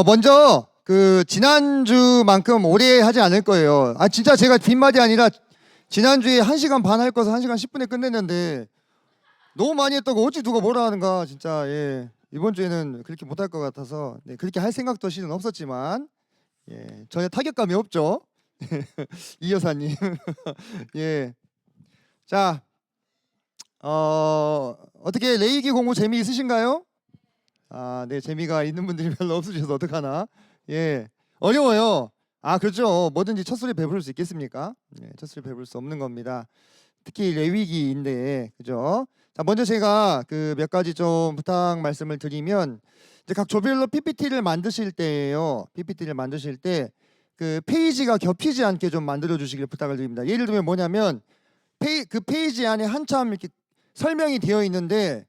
먼저 지난주만큼 오래 하지 않을 거예요. 진짜 제가 빈말이 아니라 지난주에 1시간 반 할 것을 1시간 10분에 끝냈는데 너무 많이 했다고 어찌 누가 뭐라 하는가 진짜. 예. 이번 주에는 그렇게 못할 것 같아서 그렇게 할 생각도 실은 없었지만 전혀 타격감이 없죠. 이 여사님. 예. 자, 어떻게 레이기 공부 재미있으신가요? 네, 재미가 있는 분들이 별로 없으셔서 어떡하나. 예, 어려워요. 그렇죠. 뭐든지 첫 소리 배부를 수 있겠습니까? 첫 소리 배부를 수 없는 겁니다. 특히 레위기인데, 그죠? 자, 먼저 제가 몇 가지 좀 부탁 말씀을 드리면, 이제 각 조별로 PPT를 만드실 때예요. PPT를 만드실 때 페이지가 겹치지 않게 좀 만들어 주시길 부탁을 드립니다. 예를 들면 뭐냐면 페이지 안에 한참 이렇게 설명이 되어 있는데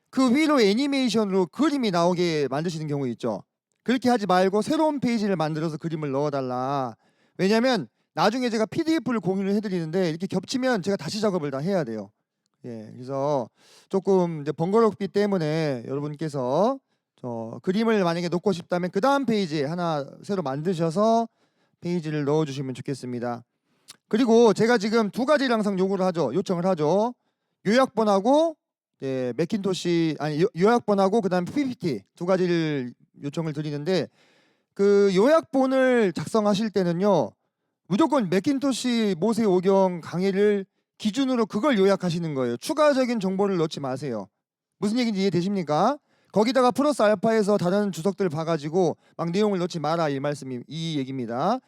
그 위로 애니메이션으로 그림이 나오게 만드시는 경우 있죠. 그렇게 하지 말고 새로운 페이지를 만들어서 그림을 넣어달라. 왜냐하면 나중에 제가 PDF를 공유를 해드리는데 이렇게 겹치면 제가 다시 작업을 다 해야 돼요. 그래서 조금 이제 번거롭기 때문에 여러분께서 그림을 만약에 놓고 싶다면 그 다음 페이지에 하나 새로 만드셔서 페이지를 넣어주시면 좋겠습니다. 그리고 제가 지금 두 가지를 항상 요청을 하죠. 요약본하고 맥킨토시 요약본하고 그다음 PPT 두 가지를 요청을 드리는데 그 요약본을 작성하실 때는요 무조건 맥킨토시 모세 오경 강의를 기준으로 그걸 요약하시는 거예요. 추가적인 정보를 넣지 마세요. 무슨 얘기인지 이해되십니까? 거기다가 플러스 알파에서 다른 주석들을 봐가지고 막 내용을 넣지 마라 이 얘기입니다.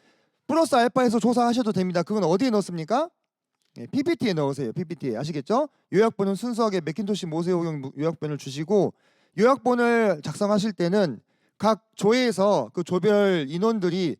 플러스 알파에서 조사하셔도 됩니다. 그건 어디에 넣습니까? PPT에 넣으세요. PPT에 아시겠죠? 요약본은 순수하게 맥킨토시 모세오경 요약본을 주시고 요약본을 작성하실 때는 각 조에서 그 조별 인원들이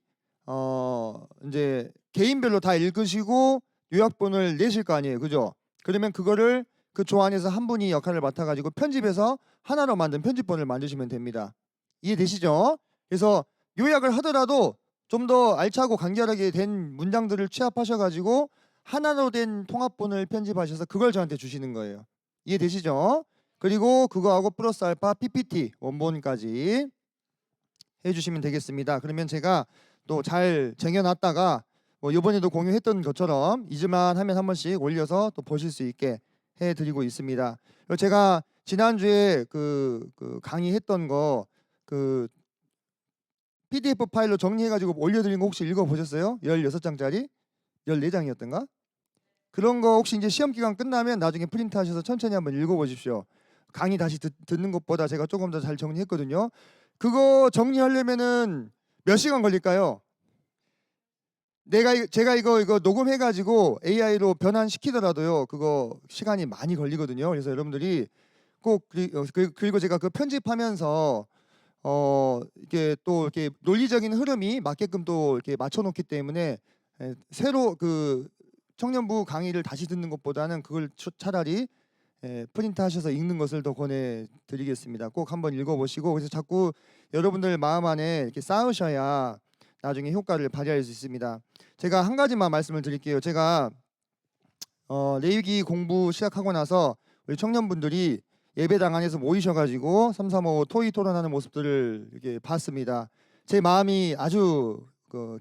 이제 개인별로 다 읽으시고 요약본을 내실 거 아니에요, 그죠? 그러면 그거를 그 조 안에서 한 분이 역할을 맡아가지고 편집해서 하나로 만든 편집본을 만드시면 됩니다. 이해되시죠? 그래서 요약을 하더라도 좀 더 알차고 간결하게 된 문장들을 취합하셔가지고 하나로 된 통합본을 편집하셔서 그걸 저한테 주시는 거예요. 이해되시죠? 그리고 그거하고 플러스 알파 PPT 원본까지 해주시면 되겠습니다. 그러면 제가 또 잘 쟁여놨다가 뭐 이번에도 공유했던 것처럼 잊을만 하면 한 번씩 올려서 또 보실 수 있게 해드리고 있습니다. 그리고 제가 지난주에 그 강의했던 거 PDF 파일로 정리해가지고 올려드린 거 혹시 읽어보셨어요? 16장짜리? 14장이었던가? 그런 거 혹시 이제 시험 기간 끝나면 나중에 프린트 하셔서 천천히 한번 읽어보십시오. 강의 다시 듣는 것보다 제가 조금 더 잘 정리했거든요. 그거 정리하려면은 몇 시간 걸릴까요? 제가 이거 녹음해가지고 AI로 변환시키더라도요. 그거 시간이 많이 걸리거든요. 그래서 여러분들이 꼭 그리고 제가 그 편집하면서 이게 또 이렇게 논리적인 흐름이 맞게끔 또 이렇게 맞춰놓기 때문에 새로 청년부 강의를 다시 듣는 것보다는 그걸 차라리 프린트하셔서 읽는 것을 더 권해드리겠습니다. 꼭 한번 읽어보시고 그래서 자꾸 여러분들 마음 안에 이렇게 쌓으셔야 나중에 효과를 발휘할 수 있습니다. 제가 한 가지만 말씀을 드릴게요. 제가 레위기 공부 시작하고 나서 우리 청년분들이 예배당 안에서 모이셔가지고 335 토의 토론하는 모습들을 이렇게 봤습니다. 제 마음이 아주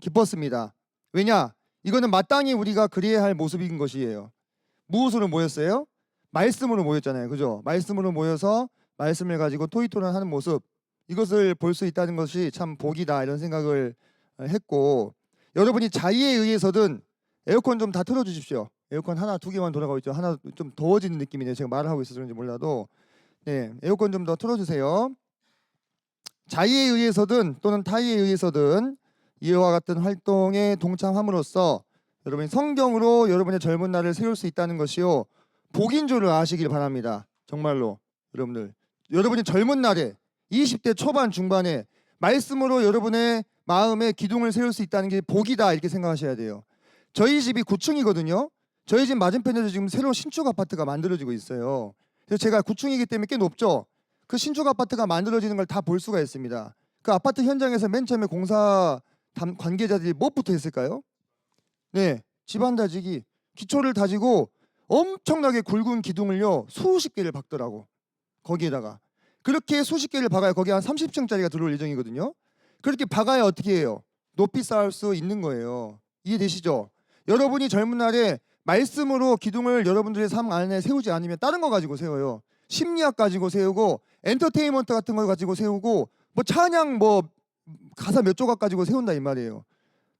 기뻤습니다. 왜냐? 이거는 마땅히 우리가 그래야 할 모습인 것이에요. 무엇으로 모였어요? 말씀으로 모였잖아요. 그죠? 말씀으로 모여서 말씀을 가지고 토의 토론하는 모습 이것을 볼 수 있다는 것이 참 복이다 이런 생각을 했고 여러분이 자의에 의해서든 에어컨 좀 다 틀어주십시오. 에어컨 하나 두 개만 돌아가고 있죠. 하나 좀 더워지는 느낌이네요. 제가 말을 하고 있어서 그런지 몰라도 에어컨 좀 더 틀어주세요. 자의에 의해서든 또는 타의에 의해서든 이와 같은 활동에 동참함으로써 여러분이 성경으로 여러분의 젊은 날을 세울 수 있다는 것이요 복인 줄을 아시길 바랍니다. 정말로 여러분이 젊은 날에 20대 초반 중반에 말씀으로 여러분의 마음에 기둥을 세울 수 있다는 게 복이다 이렇게 생각하셔야 돼요. 저희 집이 9층이거든요. 저희 집 맞은편에도 지금 새로운 신축 아파트가 만들어지고 있어요. 그래서 제가 9층이기 때문에 꽤 높죠. 그 신축 아파트가 만들어지는 걸 다 볼 수가 있습니다. 그 아파트 현장에서 맨 처음에 공사 관계자들이 무엇부터 했을까요? 집안 다지기, 기초를 다지고 엄청나게 굵은 기둥을요 수십 개를 박더라고. 거기에다가 그렇게 수십 개를 박아야 거기 한 30층짜리가 들어올 예정이거든요. 그렇게 박아야 어떻게 해요? 높이 쌓을 수 있는 거예요. 이해되시죠? 여러분이 젊은 날에 말씀으로 기둥을 여러분들의 삶 안에 세우지 않으면 다른 거 가지고 세워요. 심리학 가지고 세우고 엔터테인먼트 같은 거 가지고 세우고 뭐 찬양 뭐 가사 몇 조각 가지고 세운다 이 말이에요.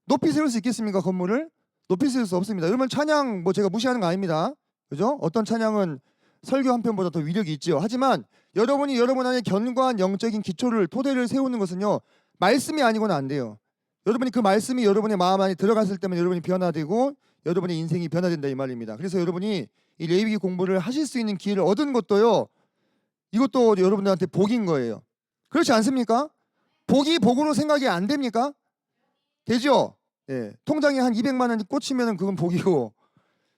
높이 세울 수 있겠습니까? 건물을? 높이 세울 수 없습니다. 여러분 찬양 뭐 제가 무시하는 거 아닙니다. 그죠? 어떤 찬양은 설교 한 편보다 더 위력이 있죠. 하지만 여러분이 여러분 안에 견고한 영적인 기초를 토대를 세우는 것은요. 말씀이 아니고는 안 돼요. 여러분이 그 말씀이 여러분의 마음 안에 들어갔을 때면 여러분이 변화되고 여러분의 인생이 변화된다 이 말입니다. 그래서 여러분이 이 레위기 공부를 하실 수 있는 기회를 얻은 것도요. 이것도 여러분들한테 복인 거예요. 그렇지 않습니까? 복이 복으로 생각이 안 됩니까? 되죠? 예. 통장에 한 200만 원이 꽂히면 그건 복이고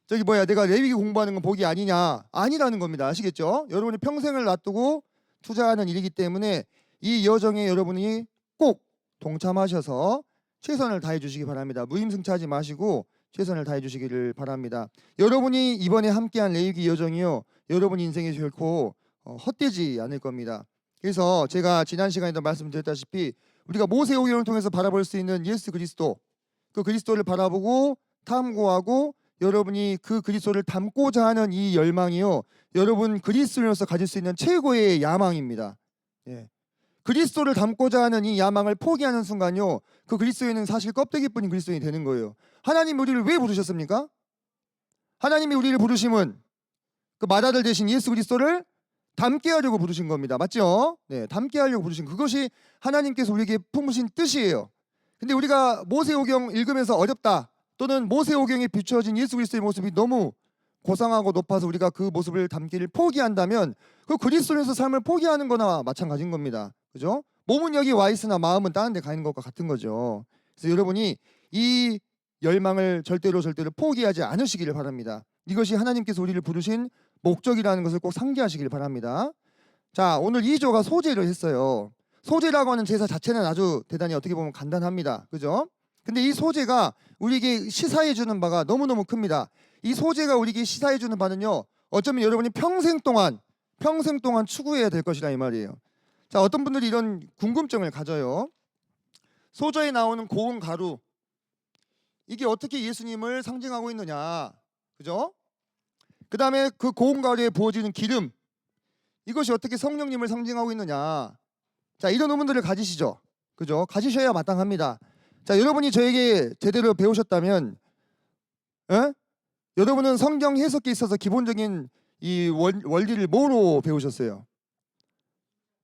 저기 뭐야 내가 레위기 공부하는 건 복이 아니냐? 아니라는 겁니다. 아시겠죠? 여러분이 평생을 놔두고 투자하는 일이기 때문에 이 여정에 여러분이 꼭 동참하셔서 최선을 다해 주시기 바랍니다. 무임승차하지 마시고 최선을 다해 주시기를 바랍니다. 여러분이 이번에 함께한 레위기 여정이요. 여러분 인생에 결코 헛되지 않을 겁니다. 그래서 제가 지난 시간에도 말씀드렸다시피 우리가 모세오경을 통해서 바라볼 수 있는 예수 그리스도 그 그리스도를 바라보고 탐구하고 여러분이 그 그리스도를 닮고자 하는 이 열망이요. 여러분 그리스도인으로서 가질 수 있는 최고의 야망입니다. 예. 그리스도를 닮고자 하는 이 야망을 포기하는 순간요. 그 그리스도인은 사실 껍데기뿐인 그리스도인이 되는 거예요. 하나님 우리를 왜 부르셨습니까? 하나님이 우리를 부르심은 그 맏아들 대신 예수 그리스도를 닮게 하려고 부르신 겁니다. 맞죠? 네, 닮게 하려고 부르신 그것이 하나님께서 우리에게 품으신 뜻이에요. 근데 우리가 모세오경 읽으면서 어렵다 또는 모세오경에 비추어진 예수 그리스도의 모습이 너무 고상하고 높아서 우리가 그 모습을 담기를 포기한다면 그 그리스도에서 삶을 포기하는 거나 마찬가지인 겁니다. 그죠? 몸은 여기 와 있으나 마음은 다른 데 가 있는 것과 같은 거죠. 그래서 여러분이 이 열망을 절대로 포기하지 않으시기를 바랍니다. 이것이 하나님께서 우리를 부르신 목적이라는 것을 꼭 상기하시길 바랍니다. 자, 오늘 2조가 소제를 했어요. 소제라고 하는 제사 자체는 아주 대단히 어떻게 보면 간단합니다. 그죠? 근데 이 소제가 우리에게 시사해 주는 바가 너무너무 큽니다. 이 소제가 우리에게 시사해 주는 바는요. 어쩌면 여러분이 평생 동안 추구해야 될 것이라 이 말이에요. 자, 어떤 분들이 이런 궁금증을 가져요. 소저에 나오는 고운 가루 이게 어떻게 예수님을 상징하고 있느냐. 그죠? 그 다음에 그 고운 가루에 부어지는 기름 이것이 어떻게 성령님을 상징하고 있느냐. 자, 이런 의문들을 가지시죠. 그죠? 가지셔야 마땅합니다. 자, 여러분이 저에게 제대로 배우셨다면 여러분은 성경 해석에 있어서 기본적인 이 원리를 뭐로 배우셨어요?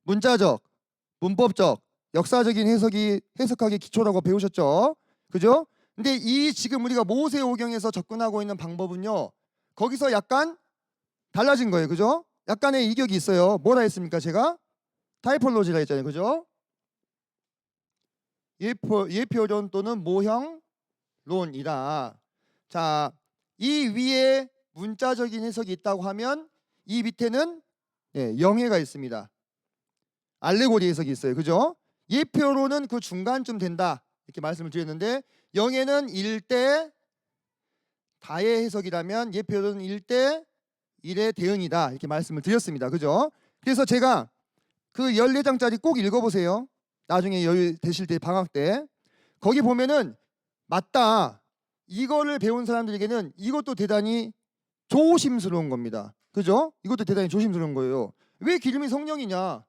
문자적, 문법적, 역사적인 해석하기 기초라고 배우셨죠. 그죠? 근데 이 지금 우리가 모세오경에서 접근하고 있는 방법은요. 거기서 약간 달라진 거예요. 그죠? 약간의 이격이 있어요. 뭐라 했습니까? 제가 타이폴로지라 했잖아요. 그죠? 예표론 또는 모형론이다. 자, 이 위에 문자적인 해석이 있다고 하면 이 밑에는 영해가 있습니다. 알레고리 해석이 있어요. 그죠? 예표론은 그 중간쯤 된다. 이렇게 말씀을 드렸는데 영해는 일대 다의 해석이라면 예표론은 일대 일의 대응이다. 이렇게 말씀을 드렸습니다. 그죠? 그래서 제가 그 14장짜리 꼭 읽어보세요. 나중에 여유 되실 때 방학 때 거기 보면은 맞다. 이거를 배운 사람들에게는 이것도 대단히 조심스러운 겁니다. 그죠? 이것도 대단히 조심스러운 거예요. 왜 기름이 성령이냐?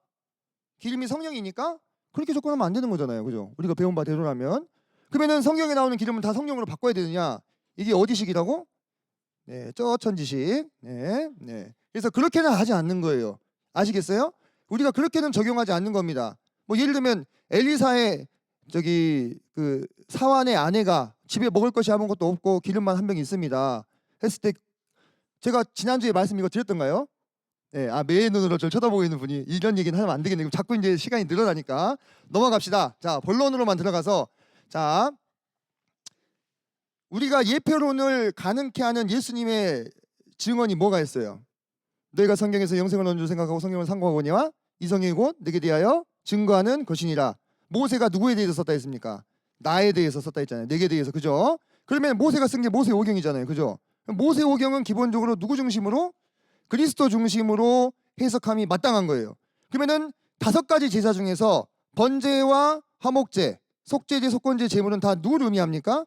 기름이 성령이니까 그렇게 접근하면 안 되는 거잖아요. 그죠? 우리가 배운 바대로라면 그러면은 성경에 나오는 기름은 다 성령으로 바꿔야 되느냐? 이게 어디식이라고? 네, 쩌천지식. 네. 그래서 그렇게는 하지 않는 거예요. 아시겠어요? 우리가 그렇게는 적용하지 않는 겁니다. 뭐 예를 들면 엘리사의 그 사환의 아내가 집에 먹을 것이 아무것도 없고 기름만 한 병 있습니다. 했을 때 제가 지난주에 말씀 이거 드렸던가요? 네, 매의 눈으로 저를 쳐다보고 있는 분이 이런 얘기는 하면 안 되겠네요. 자꾸 이제 시간이 늘어나니까 넘어갑시다. 자, 본론으로만 들어가서 자, 우리가 예표론을 가능케 하는 예수님의 증언이 뭐가 있어요? 너희가 성경에서 영생을 얻는 줄 생각하고 성경을 상고하거니와 이성이 곧 내게 대하여 증거하는 것이니라. 모세가 누구에 대해서 썼다 했습니까? 나에 대해서 썼다 했잖아요. 내게 대해서. 그죠? 그러면 모세가 쓴 게 모세오경이잖아요. 그죠? 모세오경은 기본적으로 누구 중심으로? 그리스도 중심으로 해석함이 마땅한 거예요. 그러면은 5가지 제사 중에서 번제와 화목제, 속죄제, 속건제 제물은 다 누구를 의미합니까?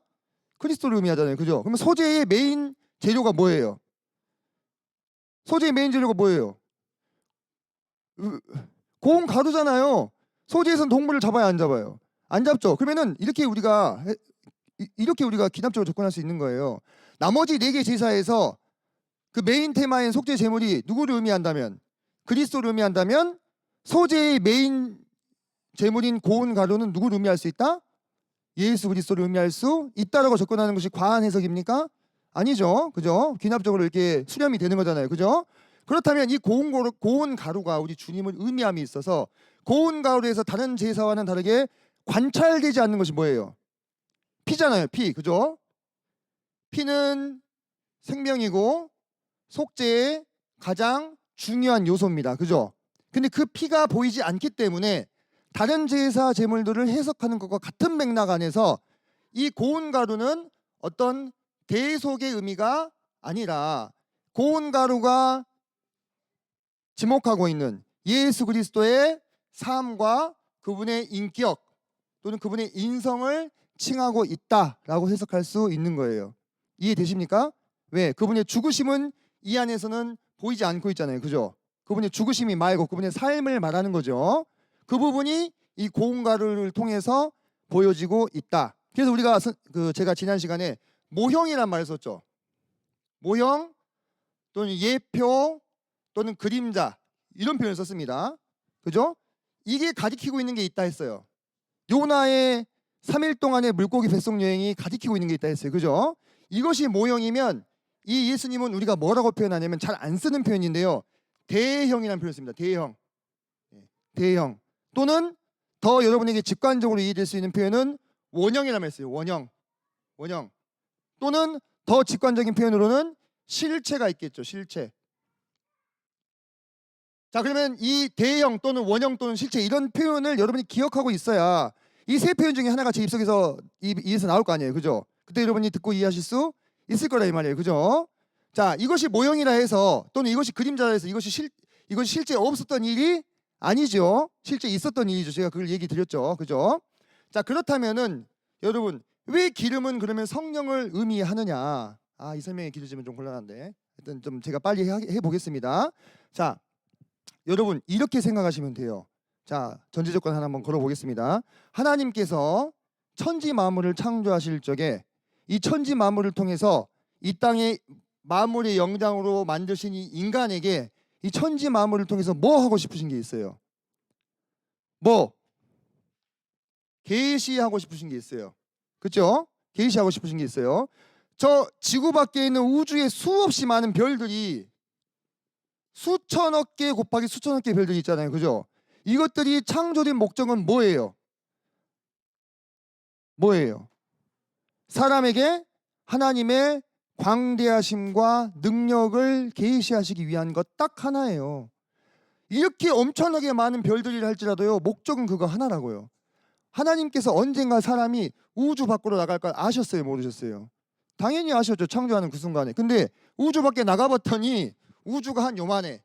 그리스도를 의미하잖아요. 그죠? 그러면 소제의 메인 재료가 뭐예요? 소제의 메인 재료가 뭐예요? 고운 가루잖아요. 소제에서는 동물을 잡아야 안 잡아요? 안 잡죠. 그러면은 이렇게 우리가 기납적으로 접근할 수 있는 거예요. 나머지 4개 제사에서 그 메인 테마인 속죄 제물이 누구를 의미한다면, 그리스도를 의미한다면, 소제의 메인 제물인 고운 가루는 누구를 의미할 수 있다? 예수 그리스도를 의미할 수 있다라고 접근하는 것이 과한 해석입니까? 아니죠. 그죠? 귀납적으로 이렇게 수렴이 되는 거잖아요. 그죠? 그렇다면 이 고운 가루가 우리 주님을 의미함이 있어서 고운 가루에서 다른 제사와는 다르게 관찰되지 않는 것이 뭐예요? 피잖아요. 피. 그죠? 피는 생명이고 속죄의 가장 중요한 요소입니다. 그죠? 근데 그 피가 보이지 않기 때문에 다른 제사 제물들을 해석하는 것과 같은 맥락 안에서 이 고운 가루는 어떤 대속의 의미가 아니라 고운 가루가 지목하고 있는 예수 그리스도의 삶과 그분의 인격 또는 그분의 인성을 칭하고 있다라고 해석할 수 있는 거예요. 이해되십니까? 왜? 그분의 죽으심은 이 안에서는 보이지 않고 있잖아요. 그죠? 그분의 죽으심이 말고 그분의 삶을 말하는 거죠. 그 부분이 이 고운 가루를 통해서 보여지고 있다. 그래서 우리가 제가 지난 시간에 모형이란 말을 썼죠. 모형 또는 예표 또는 그림자 이런 표현을 썼습니다. 그죠? 이게 가리키고 있는 게 있다 했어요. 요나의 3일 동안의 물고기 배송 여행이 가리키고 있는 게 있다 했어요. 그죠? 이것이 모형이면 이 예수님은 우리가 뭐라고 표현하냐면 잘 안 쓰는 표현인데요. 대형이라는 표현을 씁니다. 대형. 대형. 또는 더 여러분에게 직관적으로 이해될 수 있는 표현은 원형이라고 했어요. 원형. 원형. 또는 더 직관적인 표현으로는 실체가 있겠죠. 실체. 자, 그러면 이 대형 또는 원형 또는 실체 이런 표현을 여러분이 기억하고 있어야 이 세 표현 중에 하나가 제 입속에서 입에서 나올 거 아니에요. 그죠? 그때 여러분이 듣고 이해하실 수 있을 거라 이 말이에요. 그죠? 자, 이것이 모형이라 해서 또는 이것이 그림자라 해서 이것이 실제 없었던 일이 아니죠. 실제 있었던 일이죠. 제가 그걸 얘기 드렸죠. 그죠? 자, 그렇다면은 여러분 왜 기름은 그러면 성령을 의미하느냐? 이 설명이 길어지면 좀 곤란한데 일단 좀 제가 빨리 해보겠습니다. 자, 여러분 이렇게 생각하시면 돼요. 자, 전제 조건 하나 한번 걸어보겠습니다. 하나님께서 천지 만물을 창조하실 적에 이 천지 만물을 통해서 이 땅의 만물의 영장으로 만드신 이 인간에게 이 천지 만물을 통해서 뭐 하고 싶으신 게 있어요? 뭐? 계시하고 싶으신 게 있어요. 그렇죠? 계시하고 싶으신 게 있어요. 저 지구 밖에 있는 우주의 수없이 많은 별들이 수천억 개 곱하기 수천억 개 별들이 있잖아요. 그죠? 이것들이 창조된 목적은 뭐예요? 뭐예요? 사람에게 하나님의 광대하심과 능력을 계시하시기 위한 것 딱 하나예요. 이렇게 엄청나게 많은 별들이라 할지라도요, 목적은 그거 하나라고요. 하나님께서 언젠가 사람이 우주 밖으로 나갈 걸 아셨어요? 모르셨어요? 당연히 아셨죠. 창조하는 그 순간에. 근데 우주 밖에 나가봤더니 우주가 한 요만해.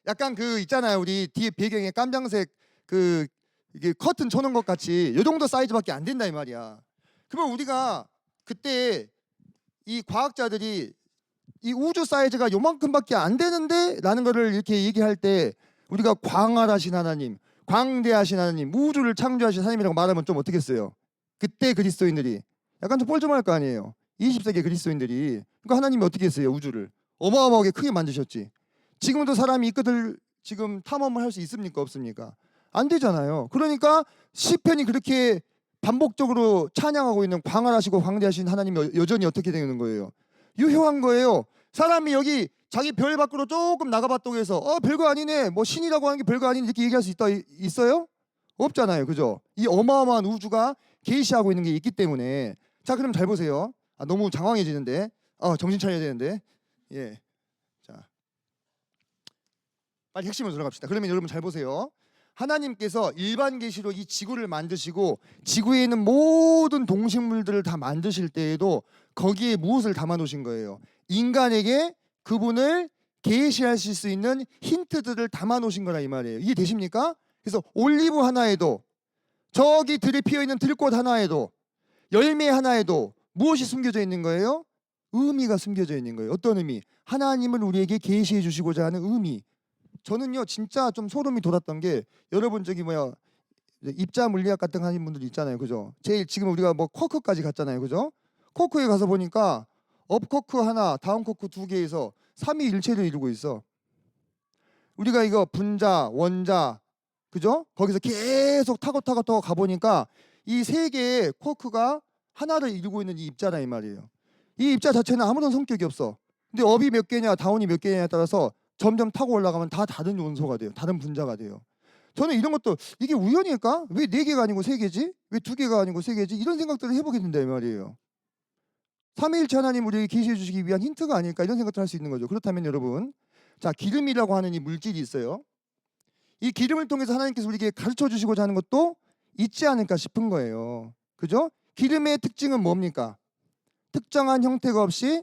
약간 그 있잖아요. 우리 뒤에 배경에 깜장색 이게 커튼 쳐놓은 것 같이 요 정도 사이즈밖에 안 된다 이 말이야. 그러면 우리가 그때 이 과학자들이 이 우주 사이즈가 요만큼밖에 안 되는데 라는 거를 이렇게 얘기할 때 우리가 광활하신 하나님, 광대하신 하나님, 우주를 창조하신 하나님이라고 말하면 좀 어떻게 했어요? 그때 그리스도인들이 약간 좀 뻘쭘할 거 아니에요. 20세기 그리스도인들이. 그러니까 하나님이 어떻게 했어요? 우주를 어마어마하게 크게 만드셨지. 지금도 사람이 이것들 지금 탐험을 할 수 있습니까? 없습니까? 안 되잖아요. 그러니까 시편이 그렇게 반복적으로 찬양하고 있는 광활하시고 광대하신 하나님이 여전히 어떻게 되는 거예요? 유효한 거예요. 사람이 여기 자기 별 밖으로 조금 나가봤다고 해서 별거 아니네, 뭐 신이라고 하는 게 별거 아니네 이렇게 얘기할 수 있어요? 없잖아요. 그죠? 이 어마어마한 우주가 계시하고 있는 게 있기 때문에. 자, 그럼 잘 보세요. 너무 장황해지는데 정신 차려야 되는데. 예. 자, 빨리 핵심으로 들어갑시다. 그러면 여러분 잘 보세요. 하나님께서 일반 계시로 이 지구를 만드시고 지구에 있는 모든 동식물들을 다 만드실 때에도 거기에 무엇을 담아 놓으신 거예요? 인간에게 그분을 계시하실 수 있는 힌트들을 담아 놓으신 거라 이 말이에요. 이해되십니까? 그래서 올리브 하나에도, 저기 들에 피어 있는 들꽃 하나에도, 열매 하나에도 무엇이 숨겨져 있는 거예요? 의미가 숨겨져 있는 거예요. 어떤 의미? 하나님을 우리에게 계시해 주시고자 하는 의미. 저는요 진짜 좀 소름이 돋았던 게, 여러분 저기 뭐야 입자 물리학 같은 거 하는 분들 있잖아요, 그죠? 제일 지금 우리가 뭐 쿼크까지 갔잖아요, 그죠? 쿼크에 가서 보니까 업 쿼크 하나, 다운 쿼크 두 개에서 삼위일체를 이루고 있어. 우리가 이거 분자, 원자, 그죠? 거기서 계속 타고 가보니까 이 세 개의 쿼크가 하나를 이루고 있는 이 입자라 이 말이에요. 이 입자 자체는 아무런 성격이 없어. 근데 업이 몇 개냐, 다운이 몇 개냐에 따라서 점점 타고 올라가면 다 다른 원소가 돼요. 다른 분자가 돼요. 저는 이런 것도 이게 우연일까? 왜 네 개가 아니고 세 개지? 왜 두 개가 아니고 세 개지? 이런 생각들을 해보게 된다 이 말이에요. 삼위일체 하나님 우리에게 계시해 주시기 위한 힌트가 아닐까, 이런 생각을 할 수 있는 거죠. 그렇다면 여러분, 자 기름이라고 하는 이 물질이 있어요. 이 기름을 통해서 하나님께서 우리에게 가르쳐 주시고자 하는 것도 있지 않을까 싶은 거예요. 그죠? 기름의 특징은 뭡니까? 특정한 형태가 없이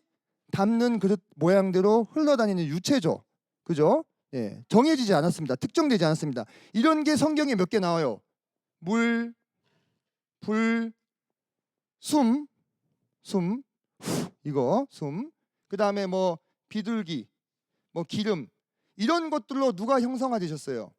담는 그릇 모양대로 흘러다니는 유체죠. 그죠? 예, 정해지지 않았습니다. 특정되지 않았습니다. 이런 게 성경에 몇 개 나와요. 물, 불, 숨, 이거 숨. 그 다음에 뭐 비둘기, 뭐 기름, 이런 것들로 누가 형상화되셨어요?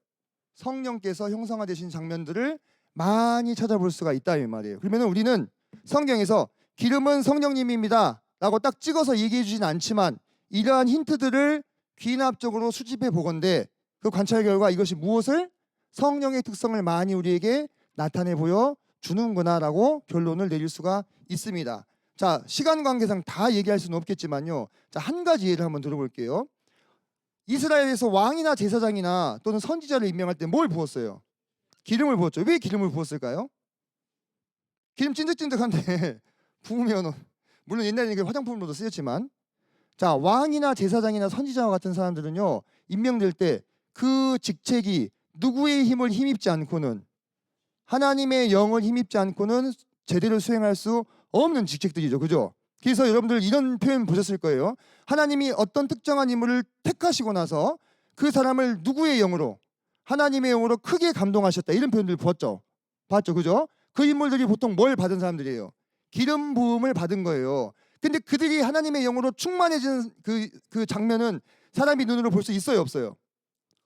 성령께서 형상화되신 장면들을 많이 찾아볼 수가 있다 이 말이에요. 그러면 우리는 성경에서 기름은 성령님입니다 라고 딱 찍어서 얘기해 주진 않지만, 이러한 힌트들을 귀납적으로 수집해 보건대 그 관찰 결과 이것이 무엇을? 성령의 특성을 많이 우리에게 나타내 보여 주는구나 라고 결론을 내릴 수가 있습니다. 자, 시간 관계상 다 얘기할 수는 없겠지만요, 자, 한 가지 예를 한번 들어볼게요. 이스라엘에서 왕이나 제사장이나 또는 선지자를 임명할 때 뭘 부었어요? 기름을 부었죠. 왜 기름을 부었을까요? 기름 찐득찐득한데 부으면, 물론 옛날에는 이게 화장품으로도 쓰였지만, 자, 왕이나 제사장이나 선지자와 같은 사람들은요 임명될 때 그 직책이 누구의 힘을 힘입지 않고는, 하나님의 영을 힘입지 않고는 제대로 수행할 수 없는 직책들이죠. 그죠? 그래서 여러분들 이런 표현 보셨을 거예요. 하나님이 어떤 특정한 인물을 택하시고 나서 그 사람을 누구의 영으로? 하나님의 영으로 크게 감동하셨다, 이런 표현들 봤죠. 그죠? 그 인물들이 보통 뭘 받은 사람들이에요? 기름 부음을 받은 거예요. 근데 그들이 하나님의 영으로 충만해진 그 장면은 사람이 눈으로 볼 수 있어요, 없어요?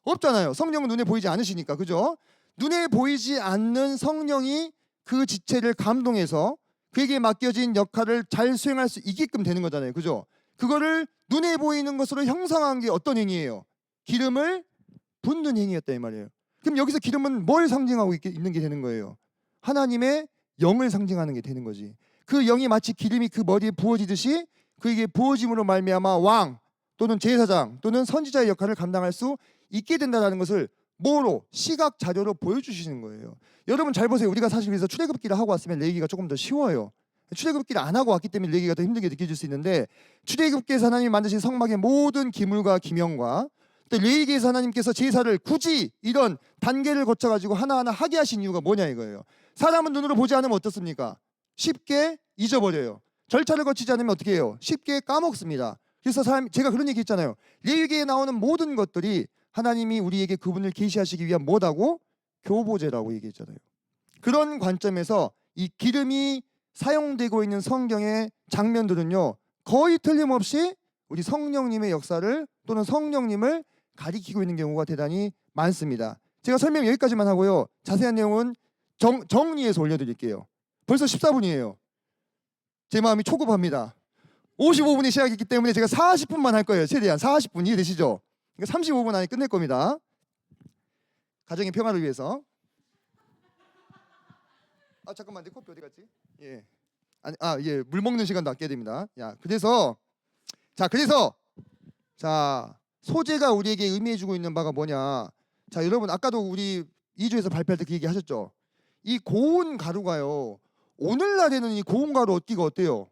없잖아요. 성령은 눈에 보이지 않으시니까. 그죠? 눈에 보이지 않는 성령이 그 지체를 감동해서 그에게 맡겨진 역할을 잘 수행할 수 있게끔 되는 거잖아요. 그죠? 그거를 눈에 보이는 것으로 형상한 게 어떤 행위예요? 기름을 붓는 행위였다 이 말이에요. 그럼 여기서 기름은 뭘 상징하고 있는 게 되는 거예요? 하나님의 영을 상징하는 게 되는 거지. 그 영이 마치 기름이 그 머리에 부어지듯이 그에게 부어짐으로 말미암아 왕 또는 제사장 또는 선지자의 역할을 감당할 수 있게 된다는 것을 뭐로? 시각 자료로 보여주시는 거예요. 여러분 잘 보세요. 우리가 사실 그래서 출애굽기를 하고 왔으면 레위기가 조금 더 쉬워요. 출애굽기를 안 하고 왔기 때문에 레위기가 더 힘들게 느껴질 수 있는데, 출애굽기에서 하나님이 만드신 성막의 모든 기물과 기명과 또 레위기에서 하나님께서 제사를 굳이 이런 단계를 거쳐가지고 하나하나 하게 하신 이유가 뭐냐 이거예요. 사람은 눈으로 보지 않으면 어떻습니까? 쉽게 잊어버려요. 절차를 거치지 않으면 어떻게 해요? 쉽게 까먹습니다. 그래서 제가 그런 얘기 했잖아요. 레위기에 나오는 모든 것들이 하나님이 우리에게 그분을 계시하시기 위한 뭐다고? 교보제라고 얘기했잖아요. 그런 관점에서 이 기름이 사용되고 있는 성경의 장면들은요 거의 틀림없이 우리 성령님의 역사를 또는 성령님을 가리키고 있는 경우가 대단히 많습니다. 제가 설명 여기까지만 하고요, 자세한 내용은 정리해서 올려드릴게요. 벌써 14분이에요. 제 마음이 초급합니다. 55분이 시작했기 때문에 제가 40분만 할 거예요. 최대한 40분 이해되시죠? 35분 안에 끝낼 겁니다. 가정의 평화를 위해서. 아 잠깐만, 내 커피 어디 갔지? 예. 아니 예, 물 먹는 시간도 아껴야 됩니다. 야, 그래서 자 소재가 우리에게 의미해주고 있는 바가 뭐냐? 자 여러분, 아까도 우리 2주에서 발표할 때 그 얘기 하셨죠? 이 고운 가루가요, 오늘날에는 이 고운 가루 얻기가 어때요?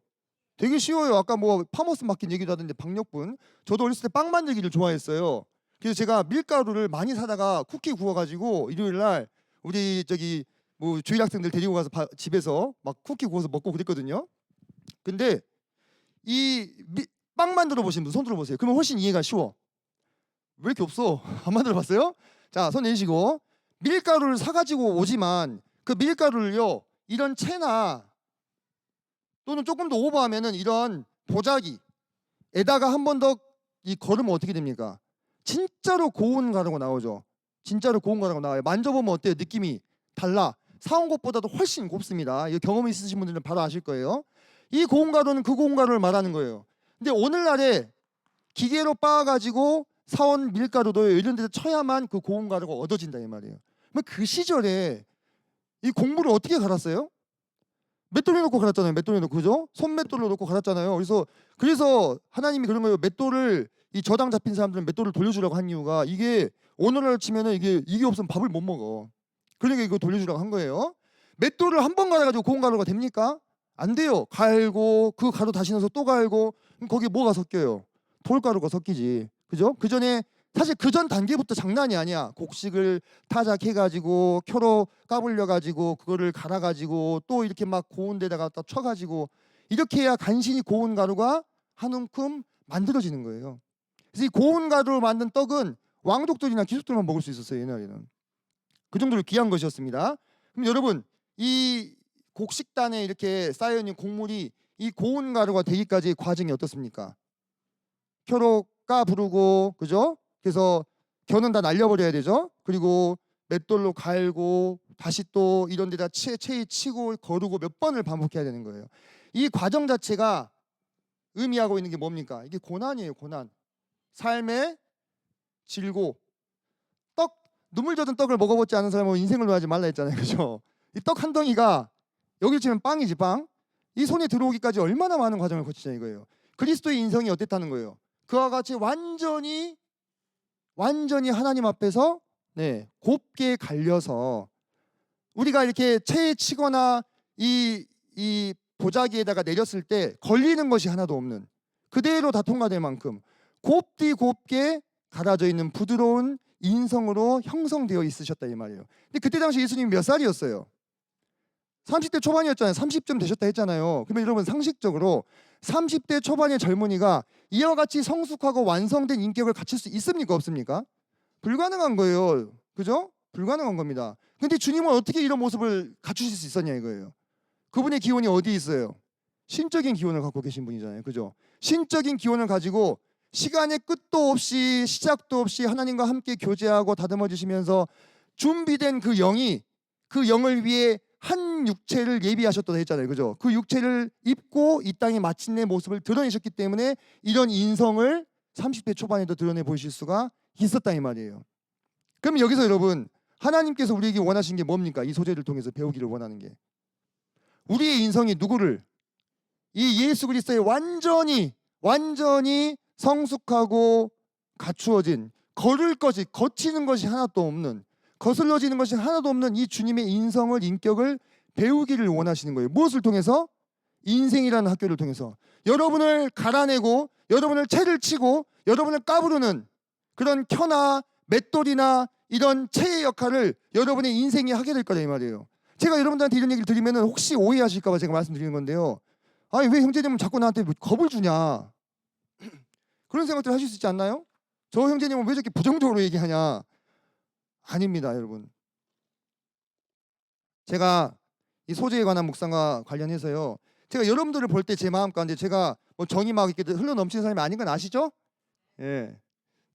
되게 쉬워요. 아까 뭐 파머스 마켓 얘기도 하던데 박력분. 저도 어렸을 때 빵 만들기를 좋아했어요. 그래서 제가 밀가루를 많이 사다가 쿠키 구워가지고 일요일 날 우리 저기 뭐 주일 학생들 데리고 가서 집에서 막 쿠키 구워서 먹고 그랬거든요. 근데 이 빵 만들어 보신 분 손 들어 보세요. 그러면 훨씬 이해가 쉬워. 왜 이렇게 없어? 안 만들어 봤어요? 자, 손 내시고 밀가루를 사가지고 오지만 그 밀가루를요 이런 채나 또는 조금 더 오버하면은 이런 보자기에다가 한 번 더 이 걸으면 어떻게 됩니까? 진짜로 고운 가루가 나오죠. 진짜로 고운 가루가 나와요. 만져보면 어때요? 느낌이 달라. 사온 것보다도 훨씬 곱습니다. 이 경험 있으신 분들은 바로 아실 거예요. 이 고운 가루는 그 고운 가루를 말하는 거예요. 근데 오늘날에 기계로 빻아가지고 사온 밀가루도 이런 데서 쳐야만 그 고운 가루가 얻어진다 이 말이에요. 그 시절에 이 공부를 어떻게 갈았어요? 맷돌에 놓고 갈았잖아요. 맷돌에 놓고 그죠? 손맷돌로 놓고 갈았잖아요. 그래서 하나님이 그런 거예요. 맷돌을 이 저당 잡힌 사람들은 맷돌을 돌려주라고 한 이유가 이게 오늘날 치면은 이게 없으면 밥을 못 먹어. 그러니까 이거 돌려주라고 한 거예요. 맷돌을 한 번 갈아가지고 고운 가루가 됩니까? 안 돼요. 갈고 그 가루 다시 넣어서 또 갈고 그럼 거기에 뭐가 섞여요? 돌가루가 섞이지. 그죠? 그 전에 사실 그 전 단계부터 장난이 아니야. 곡식을 타작해가지고 켜로 까불려가지고 그거를 갈아가지고 또 이렇게 막 고운 데다가 또 쳐가지고 이렇게 해야 간신히 고운 가루가 한 움큼 만들어지는 거예요. 그래서 이 고운 가루로 만든 떡은 왕족들이나 귀족들만 먹을 수 있었어요. 옛날에는. 그 정도로 귀한 것이었습니다. 그럼 여러분 이 곡식단에 이렇게 쌓여있는 곡물이 이 고운 가루가 되기까지 과정이 어떻습니까? 켜로 까부르고 그죠? 그래서 겨는 다 날려버려야 되죠. 그리고 맷돌로 갈고 다시 또 이런 데다 채 치고 거르고 몇 번을 반복해야 되는 거예요. 이 과정 자체가 의미하고 있는 게 뭡니까? 이게 고난이에요. 고난. 삶의 질고 눈물 젖은 떡을 먹어보지 않은 사람은 인생을 놓아하지 말라 했잖아요. 그죠? 이 떡 한 덩이가 여기를 치면 빵이지 빵. 이 손에 들어오기까지 얼마나 많은 과정을 거치냐 이거예요. 그리스도의 인성이 어땠다는 거예요. 그와 같이 완전히 하나님 앞에서 곱게 갈려서 우리가 이렇게 채에 치거나 이 보자기에다가 내렸을 때 걸리는 것이 하나도 없는 그대로 다 통과될 만큼 곱게 갈아져 있는 부드러운 인성으로 형성되어 있으셨다 이 말이에요. 근데 그때 당시 예수님이 몇 살이었어요? 30대 초반이었잖아요. 30쯤 되셨다 했잖아요. 그러면 여러분 상식적으로 30대 초반의 젊은이가 이와 같이 성숙하고 완성된 인격을 갖출 수 있습니까? 없습니까? 불가능한 거예요. 그죠? 불가능한 겁니다. 근데 주님은 어떻게 이런 모습을 갖추실 수 있었냐 이거예요. 그분의 기원이 어디에 있어요? 신적인 기원을 갖고 계신 분이잖아요. 그죠? 신적인 기원을 가지고 시간의 끝도 없이 시작도 없이 하나님과 함께 교제하고 다듬어 주시면서 준비된 그 영을 위해 한 육체를 예비하셨다고 했잖아요. 그죠? 그 육체를 입고 이 땅에 마침내 모습을 드러내셨기 때문에 이런 인성을 30대 초반에도 드러내 보이실 수가 있었다 이 말이에요. 그럼 여기서 여러분 하나님께서 우리에게 원하신 게 뭡니까? 이 소재를 통해서 배우기를 원하는 게 우리의 인성이 누구를 이 예수 그리스도의 완전히 성숙하고 갖추어진 거치는 것이 하나도 없는 거슬러지는 것이 하나도 없는 이 주님의 인격을 배우기를 원하시는 거예요. 무엇을 통해서? 인생이라는 학교를 통해서 여러분을 갈아내고 여러분을 채를 치고 여러분을 까부르는 그런 켜나 맷돌이나 이런 채의 역할을 여러분의 인생이 하게 될 거다 이 말이에요. 제가 여러분들한테 이런 얘기를 드리면 혹시 오해하실까 봐 제가 말씀드리는 건데요. 아니 왜 형제님은 자꾸 나한테 겁을 주냐 그런 생각들 하실 수 있지 않나요? 저 형제님은 왜 저렇게 부정적으로 얘기하냐? 아닙니다 여러분. 제가 이 소재에 관한 묵상과 관련해서요 제가 여러분들을 볼 때 제 마음 가운데 제가 뭐 정이 막 이렇게 흘러 넘치는 사람이 아닌 건 아시죠? 예.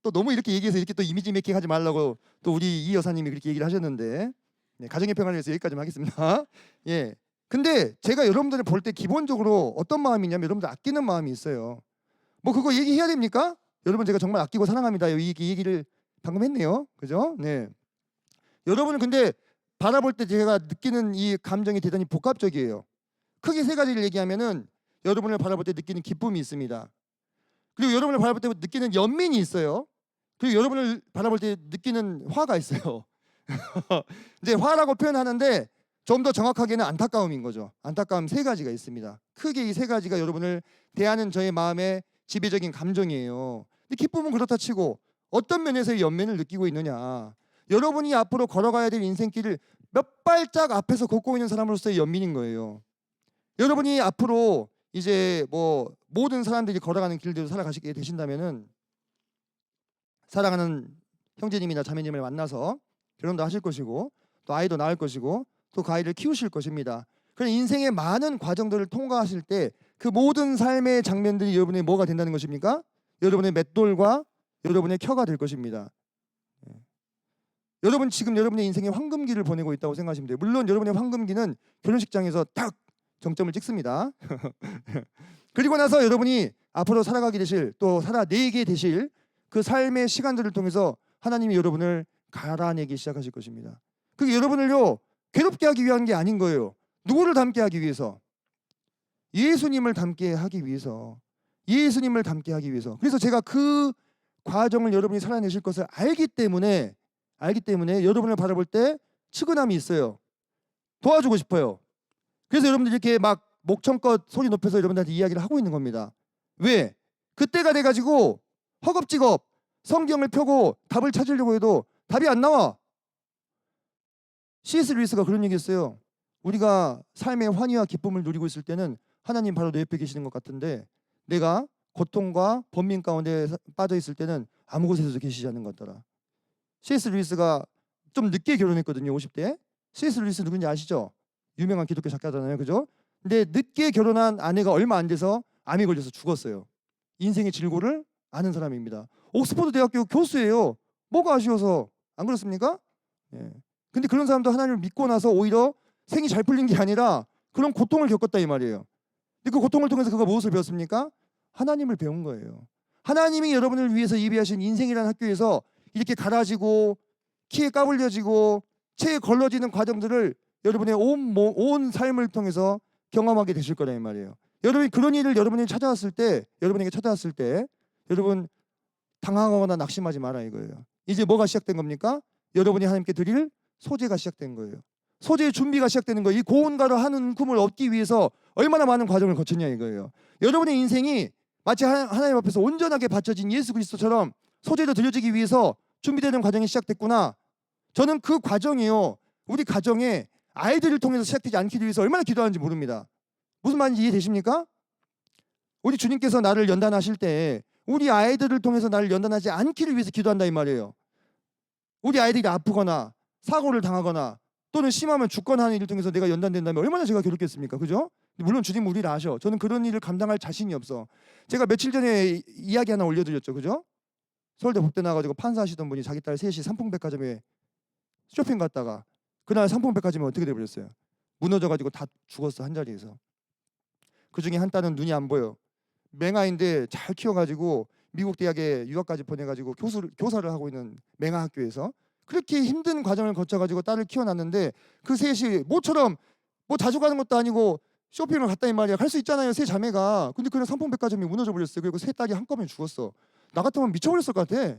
또 너무 이렇게 얘기해서 이렇게 또 이미지 메이킹하지 말라고 또 우리 이 여사님이 그렇게 얘기를 하셨는데 가정의 평화를 위해서 여기까지만 하겠습니다. 예. 근데 제가 여러분들을 볼 때 기본적으로 어떤 마음이냐면 여러분들 아끼는 마음이 있어요. 뭐 그거 얘기해야 됩니까? 여러분 제가 정말 아끼고 사랑합니다. 이 얘기를 방금 했네요. 그죠? 네. 여러분은 근데 바라볼 때 제가 느끼는 이 감정이 대단히 복합적이에요. 크게 세 가지를 얘기하면은 여러분을 바라볼 때 느끼는 기쁨이 있습니다. 그리고 여러분을 바라볼 때 느끼는 연민이 있어요. 그리고 여러분을 바라볼 때 느끼는 화가 있어요. 이제 화라고 표현하는데 좀 더 정확하게는 안타까움인 거죠. 안타까움 세 가지가 있습니다. 크게 이 세 가지가 여러분을 대하는 저의 마음의 지배적인 감정이에요. 근데 기쁨은 그렇다 치고 어떤 면에서의 연민을 느끼고 있느냐. 여러분이 앞으로 걸어가야 될 인생길을 몇 발짝 앞에서 걷고 있는 사람으로서의 연민인 거예요. 여러분이 앞으로 이제 뭐 모든 사람들이 걸어가는 길대로 살아가시게 되신다면은 사랑하는 형제님이나 자매님을 만나서 결혼도 하실 것이고 또 아이도 낳을 것이고 또 그 아이를 키우실 것입니다. 그런 인생의 많은 과정들을 통과하실 때 그 모든 삶의 장면들이 여러분의 뭐가 된다는 것입니까? 여러분의 맷돌과 여러분의 켜가 될 것입니다. 여러분 지금 여러분의 인생의 황금기를 보내고 있다고 생각하시면 돼요. 물론 여러분의 황금기는 결혼식장에서 딱 정점을 찍습니다. 그리고 나서 여러분이 앞으로 살아가게 되실 또 살아내게 되실 그 삶의 시간들을 통해서 하나님이 여러분을 갈아내기 시작하실 것입니다. 그게 여러분을요 괴롭게 하기 위한 게 아닌 거예요. 누구를 닮게 하기 위해서? 예수님을 닮게 하기 위해서. 예수님을 닮게 하기 위해서. 그래서 제가 그 과정을 여러분이 살아내실 것을 알기 때문에 여러분을 바라볼 때 측은함이 있어요. 도와주고 싶어요. 그래서 여러분들 이렇게 막 목청껏 소리 높여서 여러분들한테 이야기를 하고 있는 겁니다. 왜? 그때가 돼가지고 허겁지겁 성경을 펴고 답을 찾으려고 해도 답이 안 나와. C.S. 루이스가 그런 얘기했어요. 우리가 삶의 환희와 기쁨을 누리고 있을 때는 하나님 바로 내 옆에 계시는 것 같은데 내가 고통과 번민 가운데 빠져 있을 때는 아무 곳에서도 계시지 않는 것 같더라. C.S. 루이스가 좀 늦게 결혼했거든요. 50대에. C.S. 루이스 누군지 아시죠? 유명한 기독교 작가잖아요. 그죠? 근데 늦게 결혼한 아내가 얼마 안 돼서 암이 걸려서 죽었어요. 인생의 질고를 아는 사람입니다. 옥스퍼드 대학교 교수예요. 뭐가 아쉬워서. 안 그렇습니까? 예. 근데 그런 사람도 하나님을 믿고 나서 오히려 생이 잘 풀린 게 아니라 그런 고통을 겪었다 이 말이에요. 근데 그 고통을 통해서 그가 무엇을 배웠습니까? 하나님을 배운 거예요. 하나님이 여러분을 위해서 예비하신 인생이라는 학교에서 이렇게 갈아지고 키에 까불려지고 체에 걸러지는 과정들을 여러분의 온 삶을 통해서 경험하게 되실 거라 이 말이에요. 여러분이 그런 일을 여러분에게 찾아왔을 때 여러분 당황하거나 낙심하지 마라 이거예요. 이제 뭐가 시작된 겁니까? 여러분이 하나님께 드릴 소재가 시작된 거예요. 소재의 준비가 시작되는 거예요. 이 고운가루 한 움큼을 얻기 위해서 얼마나 많은 과정을 거쳤냐 이거예요. 여러분의 인생이 마치 하나님 앞에서 온전하게 바쳐진 예수 그리스도처럼 소재로 드려지기 위해서 준비되는 과정이 시작됐구나. 저는 그 과정이요. 우리 가정에 아이들을 통해서 시작되지 않기 위해서 얼마나 기도하는지 모릅니다. 무슨 말인지 이해되십니까? 우리 주님께서 나를 연단하실 때 우리 아이들을 통해서 나를 연단하지 않기를 위해서 기도한다 이 말이에요. 우리 아이들이 아프거나 사고를 당하거나 또는 심하면 죽거나 하는 일을 통해서 내가 연단된다면 얼마나 제가 괴롭겠습니까? 그죠? 물론 주님 우리를 아셔. 저는 그런 일을 감당할 자신이 없어. 제가 며칠 전에 이야기 하나 올려드렸죠. 그죠? 서울대 법대 나와가지고 판사하시던 분이 자기 딸 셋이 삼풍백화점에 쇼핑 갔다가 그날 삼풍백화점이 어떻게 돼버렸어요? 무너져가지고 다 죽었어. 한 자리에서. 그중에 한 딸은 눈이 안 보여. 맹아인데 잘 키워가지고 미국 대학에 유학까지 보내가지고 교사를 하고 있는 맹아 학교에서 그렇게 힘든 과정을 거쳐가지고 딸을 키워놨는데 그 셋이 모처럼 뭐 자주 가는 것도 아니고 쇼핑을 갔다 이 말이야. 갈 수 있잖아요. 세 자매가. 근데 그냥 삼풍백화점이 무너져 버렸어요. 그리고 세 딸이 한꺼번에 죽었어. 나 같으면 미쳐버렸을 것 같아.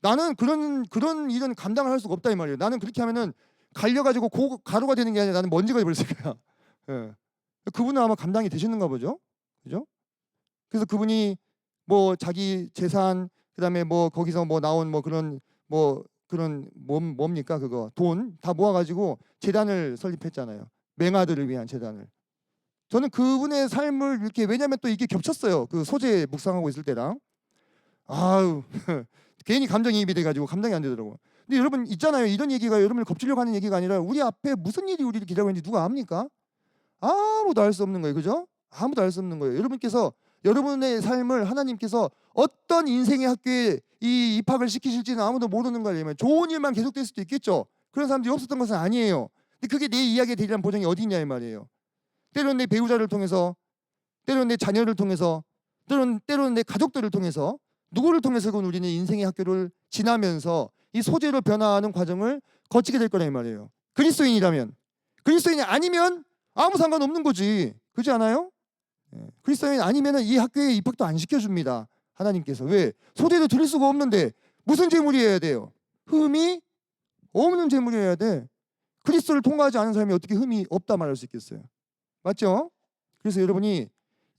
나는 그런 일은 감당을 할 수가 없다 이 말이에요. 나는 그렇게 하면은 갈려가지고 가루가 되는 게 아니라 나는 먼지가 돼버렸을 거야. 예. 그분은 아마 감당이 되시는가 보죠. 그죠? 그래서 그분이 뭐 자기 재산 그다음에 뭐 거기서 뭐 나온 그런 뭡니까 그거 돈 다 모아가지고 재단을 설립했잖아요. 맹아들을 위한 재단을. 저는 그분의 삶을 이렇게 왜냐하면 또 이게 겹쳤어요. 그 소재 묵상하고 있을 때랑 아유 괜히 감정이입이 돼가지고 감당이 안 되더라고. 근데 여러분 있잖아요. 이런 얘기가 여러분을 겁주려고 하는 얘기가 아니라 우리 앞에 무슨 일이 우리를 기다리고 있는지 누가 압니까? 아무도 알 수 없는 거예요. 그죠? 아무도 알 수 없는 거예요. 여러분께서 여러분의 삶을 하나님께서 어떤 인생의 학교에 이 입학을 시키실지는 아무도 모르는 거예요. 좋은 일만 계속될 수도 있겠죠. 그런 사람들이 없었던 것은 아니에요. 근데 그게 내 이야기에 대리한 보장이 어디 있냐 이 말이에요. 때로는 내 배우자를 통해서, 때로는 내 자녀를 통해서, 때로는 내 가족들을 통해서 누구를 통해서건 우리는 인생의 학교를 지나면서 이 소재로 변화하는 과정을 거치게 될 거라 이 말이에요. 그리스도인이라면. 그리스도인이 아니면 아무 상관없는 거지. 그렇지 않아요? 그리스도인 아니면 이 학교에 입학도 안 시켜줍니다. 하나님께서. 왜? 소재도 드릴 수가 없는데 무슨 재물이어야 돼요? 흠이 없는 재물이어야 돼. 그리스도를 통과하지 않은 사람이 어떻게 흠이 없다 말할 수 있겠어요? 맞죠? 그래서 여러분이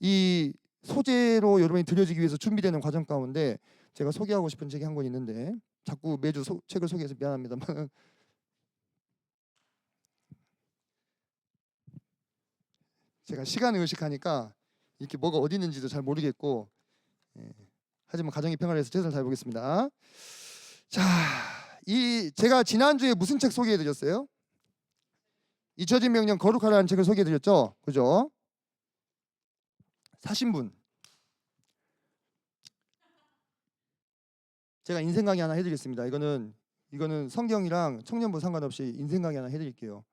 이 소재로 여러분이 드려지기 위해서 준비되는 과정 가운데 제가 소개하고 싶은 책이 한 권 있는데 자꾸 매주 책을 소개해서 미안합니다만 제가 시간을 의식하니까 이렇게 뭐가 어디 있는지도 잘 모르겠고 하지만 가정의 평화를 위해서 최선을 다해보겠습니다. 자, 제가 지난주에 무슨 책 소개해 드렸어요? 잊혀진 명령 거룩하라는 책을 소개해 드렸죠. 그죠? 사신 분. 제가 인생 강의 하나 해 드리겠습니다. 이거는 성경이랑 청년부 상관없이 인생 강의 하나 해 드릴게요.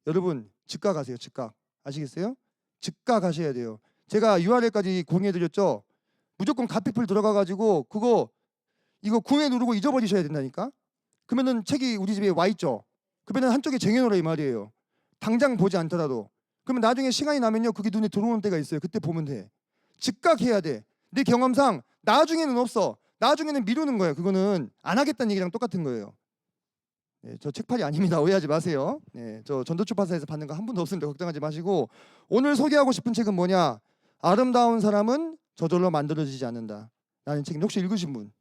여러분 즉각 하세요. 즉각. 아시겠어요? 즉각 하셔야 돼요. 제가 URL까지 공유해 드렸죠. 무조건 갓피플 들어가 가지고 이거 구매 누르고 잊어버리셔야 된다니까. 그러면은 책이 우리 집에 와 있죠. 그러면은 한쪽에 쟁여놓으라 이 말이에요. 당장 보지 않더라도. 그러면 나중에 시간이 나면요 그게 눈에 들어오는 때가 있어요. 그때 보면 돼. 즉각 해야 돼. 내 경험상 나중에는 없어. 나중에는 미루는 거예요. 그거는 안 하겠다는 얘기랑 똑같은 거예요. 네, 저 책팔이 아닙니다. 오해하지 마세요. 네, 저 전도출판사에서 받는 거 한 분도 없으니까 걱정하지 마시고, 오늘 소개하고 싶은 책은 뭐냐? 아름다운 사람은 저절로 만들어지지 않는다. 라는 책인데 혹시 읽으신 분?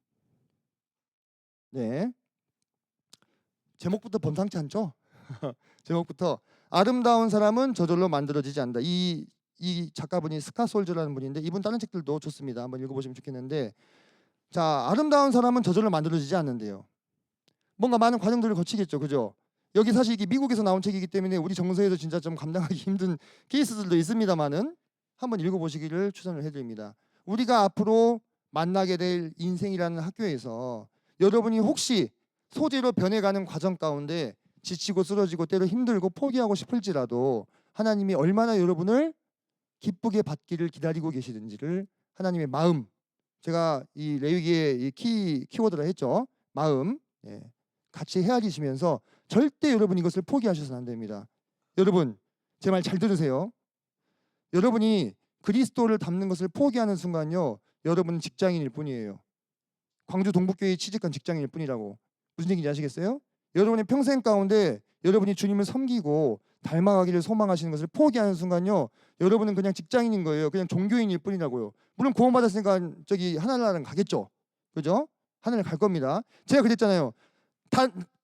네. 제목부터 범상치 않죠? 제목부터 아름다운 사람은 저절로 만들어지지 않는다. 이 작가분이 스카솔즈라는 분인데 이분 다른 책들도 좋습니다. 한번 읽어보시면 좋겠는데, 자, 아름다운 사람은 저절로 만들어지지 않는데요. 뭔가 많은 과정들을 거치겠죠, 그죠? 여기 사실 이게 미국에서 나온 책이기 때문에 우리 정서에서 진짜 좀 감당하기 힘든 케이스들도 있습니다만은 한번 읽어보시기를 추천을 해드립니다. 우리가 앞으로 만나게 될 인생이라는 학교에서 여러분이 혹시 소재로 변해가는 과정 가운데 지치고 쓰러지고 때로 힘들고 포기하고 싶을지라도 하나님이 얼마나 여러분을 기쁘게 받기를 기다리고 계시는지를 하나님의 마음, 제가 이 레위기의 키워드라 했죠. 마음, 예, 같이 헤아리시면서 절대 여러분 이것을 포기하셔서는 안 됩니다. 여러분 제 말 잘 들으세요. 여러분이 그리스도를 닮는 것을 포기하는 순간요 여러분은 직장인일 뿐이에요. 광주 동북교회에 취직한 직장인일 뿐이라고. 무슨 얘기인지 아시겠어요? 여러분의 평생 가운데 여러분이 주님을 섬기고 닮아가기를 소망하시는 것을 포기하는 순간요 여러분은 그냥 직장인인 거예요. 그냥 종교인일 뿐이라고요. 물론 구원받았으니까 저기 하늘나라는 가겠죠. 그죠? 하늘을 갈 겁니다. 제가 그랬잖아요.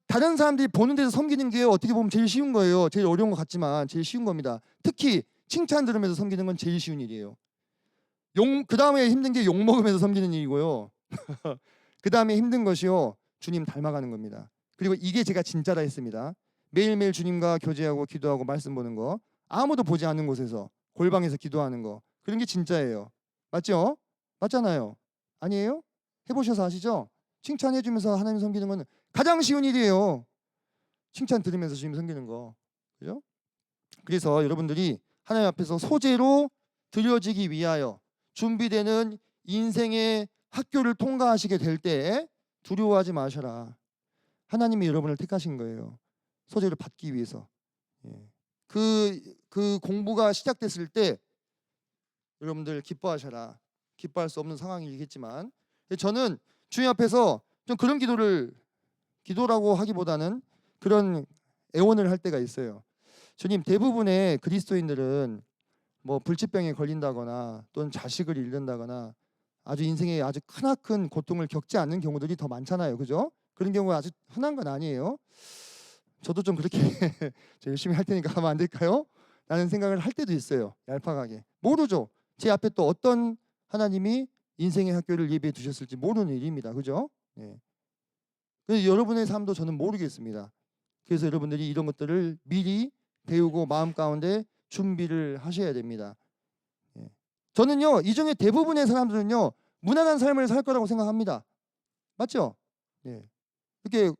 다른 사람들이 보는 데서 섬기는 게 어떻게 보면 제일 쉬운 거예요. 제일 어려운 것 같지만 제일 쉬운 겁니다. 특히 칭찬 들으면서 섬기는 건 제일 쉬운 일이에요. 그 다음에 힘든 게 욕 먹으면서 섬기는 일이고요. 그 다음에 힘든 것이요 주님 닮아가는 겁니다. 그리고 이게 제가 진짜라 했습니다. 매일매일 주님과 교제하고 기도하고 말씀 보는 거, 아무도 보지 않는 곳에서 골방에서 기도하는 거, 그런 게 진짜예요. 맞죠? 맞잖아요. 아니에요? 해보셔서 아시죠? 칭찬해주면서 하나님 섬기는 건 가장 쉬운 일이에요. 칭찬 들으면서 주님 섬기는 거. 그죠? 그래서 여러분들이 하나님 앞에서 소재로 드려지기 위하여 준비되는 인생의 학교를 통과하시게 될 때 두려워하지 마셔라. 하나님이 여러분을 택하신 거예요. 소재를 받기 위해서. 예. 그 공부가 시작됐을 때 여러분들 기뻐하셔라. 기뻐할 수 없는 상황이겠지만 저는 주님 앞에서 좀 그런 기도라고 하기보다는 그런 애원을 할 때가 있어요. 주님, 대부분의 그리스도인들은 뭐 불치병에 걸린다거나 또는 자식을 잃는다거나 아주 인생에 아주 크나큰 고통을 겪지 않는 경우들이 더 많잖아요. 그죠? 그런 경우가 아주 흔한 건 아니에요. 저도 좀 그렇게 열심히 할 테니까 하면 안 될까요? 라는 생각을 할 때도 있어요. 얄팍하게. 모르죠. 제 앞에 또 어떤 하나님이 인생의 학교를 예비해 두셨을지 모르는 일입니다. 그죠? 예. 그래서 여러분의 삶도 저는 모르겠습니다. 그래서 여러분들이 이런 것들을 미리 배우고 마음 가운데 준비를 하셔야 됩니다. 예. 저는요, 이 중에 대부분의 사람들은요, 무난한 삶을 살 거라고 생각합니다. 맞죠? 예. 이렇게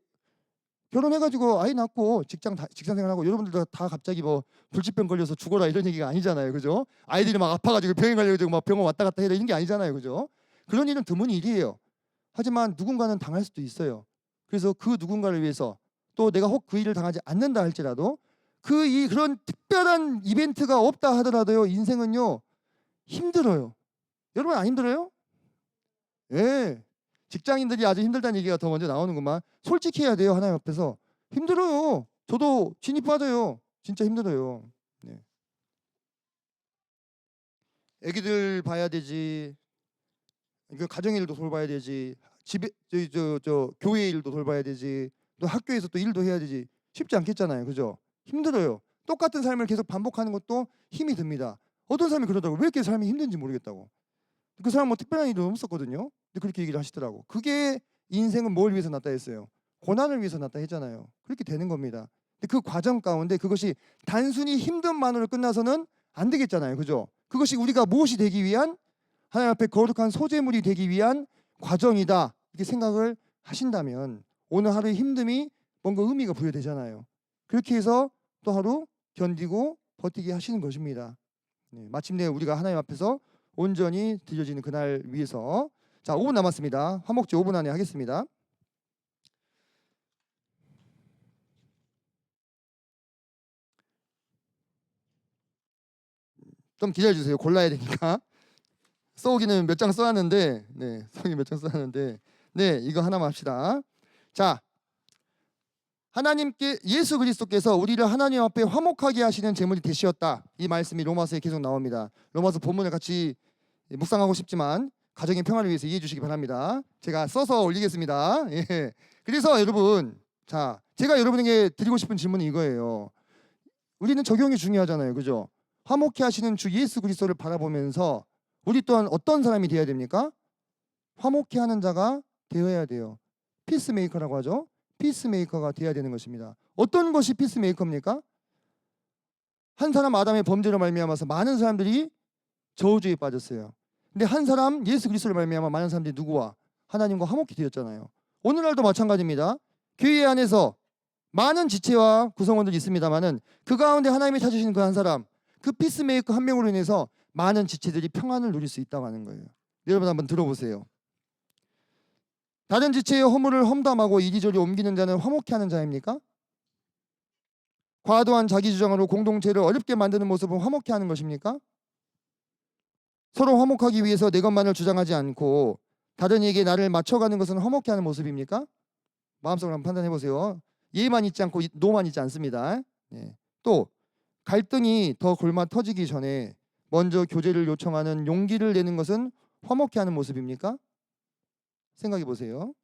결혼해가지고 아이 낳고 직장 생활하고 여러분들도 다 갑자기 뭐 불치병 걸려서 죽어라 이런 얘기가 아니잖아요. 그죠? 아이들이 막 아파가지고 병원 가려고 막 병원 왔다 갔다 해라 이런 게 아니잖아요. 그죠? 그런 일은 드문 일이에요. 하지만 누군가는 당할 수도 있어요. 그래서 그 누군가를 위해서 또 내가 혹 그 일을 당하지 않는다 할지라도 그런 특별한 이벤트가 없다 하더라도요 인생은요 힘들어요. 여러분 안 힘들어요? 예. 직장인들이 아주 힘들다는 얘기가 더 먼저 나오는구만. 솔직히 해야 돼요. 하나님 앞에서. 힘들어요. 저도 진이 빠져요. 진짜 힘들어요. 네. 애기들 봐야 되지. 그 가정 일도 돌봐야 되지. 집에 저 교회 일도 돌봐야 되지. 또 학교에서 또 일도 해야 되지. 쉽지 않겠잖아요. 그죠? 힘들어요. 똑같은 삶을 계속 반복하는 것도 힘이 듭니다. 어떤 사람이 그러더라고. 왜 이렇게 삶이 힘든지 모르겠다고. 그 사람 뭐 특별한 일은 없었거든요. 근데 그렇게 얘기를 하시더라고. 그게 인생은 뭘 위해서 났다 했어요. 고난을 위해서 낳다 했잖아요. 그렇게 되는 겁니다. 근데 그 과정 가운데 그것이 단순히 힘듦만으로 끝나서는 안 되겠잖아요. 그죠? 그것이 우리가 무엇이 되기 위한, 하나님 앞에 거룩한 소재물이 되기 위한 과정이다, 이렇게 생각을 하신다면 오늘 하루의 힘듦이 뭔가 의미가 부여되잖아요. 그렇게 해서 또 하루 견디고 버티게 하시는 것입니다. 네, 마침내 우리가 하나님 앞에서 온전히 드려지는 그날 위해서. 자, 5분 남았습니다. 화목제 5분 안에 하겠습니다. 좀 기다려주세요. 골라야 되니까. 써오기는 몇 장 써왔는데, 네, 써오기 몇 장 써왔는데, 네, 이거 하나만 합시다. 자, 하나님께, 예수 그리스도께서 우리를 하나님 앞에 화목하게 하시는 제물이 되시었다, 이 말씀이 로마서에 계속 나옵니다. 로마서 본문을 같이 묵상하고 싶지만 가정의 평화를 위해서 이해해 주시기 바랍니다. 제가 써서 올리겠습니다. 예. 그래서 여러분, 자, 제가 여러분에게 드리고 싶은 질문은 이거예요. 우리는 적용이 중요하잖아요. 그죠? 화목케 하시는 주 예수 그리스도를 바라보면서 우리 또한 어떤 사람이 되어야 됩니까? 화목케 하는 자가 되어야 돼요. 피스메이커라고 하죠. 피스메이커가 되어야 되는 것입니다. 어떤 것이 피스메이커입니까? 한 사람 아담의 범죄로 말미암아서 많은 사람들이 저주에 빠졌어요. 근데 한 사람 예수 그리스도를 말미암아 많은 사람들이 누구와? 하나님과 화목히 되었잖아요. 오늘날도 마찬가지입니다. 교회 안에서 많은 지체와 구성원들이 있습니다만은 그 가운데 하나님이 찾으신 그 한 사람, 그 피스메이커 한 명으로 인해서 많은 지체들이 평안을 누릴 수 있다고 하는 거예요. 여러분 한번 들어보세요. 다른 지체의 허물을 험담하고 이리저리 옮기는 자는 화목케 하는 자입니까? 과도한 자기 주장으로 공동체를 어렵게 만드는 모습은 화목케 하는 것입니까? 서로 화목하기 위해서 내 것만을 주장하지 않고 다른 이에게 나를 맞춰가는 것은 화목케 하는 모습입니까? 마음속으로 한번 판단해 보세요. 예만 있지 않고 노만 있지 않습니다. 네. 또 갈등이 더 골마 터지기 전에 먼저 교제를 요청하는 용기를 내는 것은 화목케 하는 모습입니까? 생각해 보세요.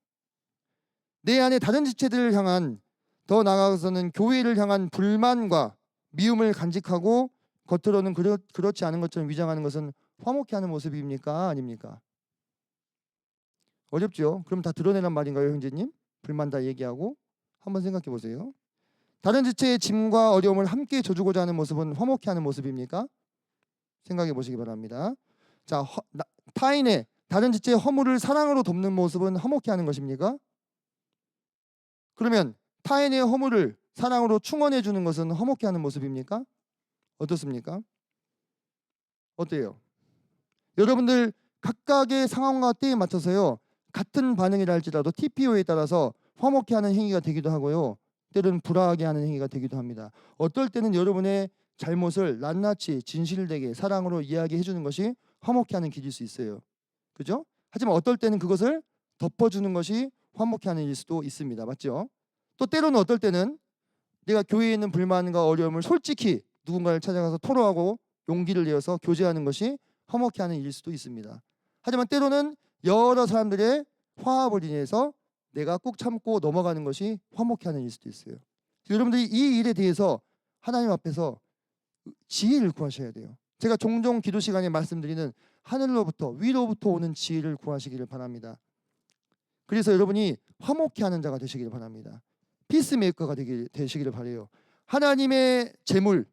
내 안에 다른 지체들을 향한, 더 나아가서는 교회를 향한 불만과 미움을 간직하고 겉으로는 그렇지 않은 것처럼 위장하는 것은 화목케 하는 모습입니까? 아닙니까? 어렵죠? 그럼 다 드러내란 말인가요, 형제님? 불만 다 얘기하고 한번 생각해 보세요. 다른 지체의 짐과 어려움을 함께 져주고자 하는 모습은 화목케 하는 모습입니까? 생각해 보시기 바랍니다. 자, 타인의 다른 지체의 허물을 사랑으로 돕는 모습은 화목케 하는 것입니까? 그러면 타인의 허물을 사랑으로 충원해 주는 것은 화목케 하는 모습입니까? 어떻습니까? 어때요? 여러분들 각각의 상황과 때에 맞춰서요, 같은 반응이라 할지라도 TPO에 따라서 화목케 하는 행위가 되기도 하고요, 때로는 불화하게 하는 행위가 되기도 합니다. 어떨 때는 여러분의 잘못을 낱낱이 진실되게 사랑으로 이야기해 주는 것이 화목케 하는 길일 수 있어요. 그죠? 하지만 어떨 때는 그것을 덮어주는 것이 화목케 하는 일 수도 있습니다. 맞죠? 또 때로는 어떨 때는 내가 교회에 있는 불만과 어려움을 솔직히 누군가를 찾아가서 토로하고 용기를 내어서 교제하는 것이 화목케 하는 일일 수도 있습니다. 하지만 때로는 여러 사람들의 화합을 인해서 내가 꾹 참고 넘어가는 것이 화목케 하는 일일 수도 있어요. 여러분들이 이 일에 대해서 하나님 앞에서 지혜를 구하셔야 돼요. 제가 종종 기도 시간에 말씀드리는 하늘로부터, 위로부터 오는 지혜를 구하시기를 바랍니다. 그래서 여러분이 화목케 하는 자가 되시기를 바랍니다. 피스메이커가 되시기를 바라요. 하나님의 제물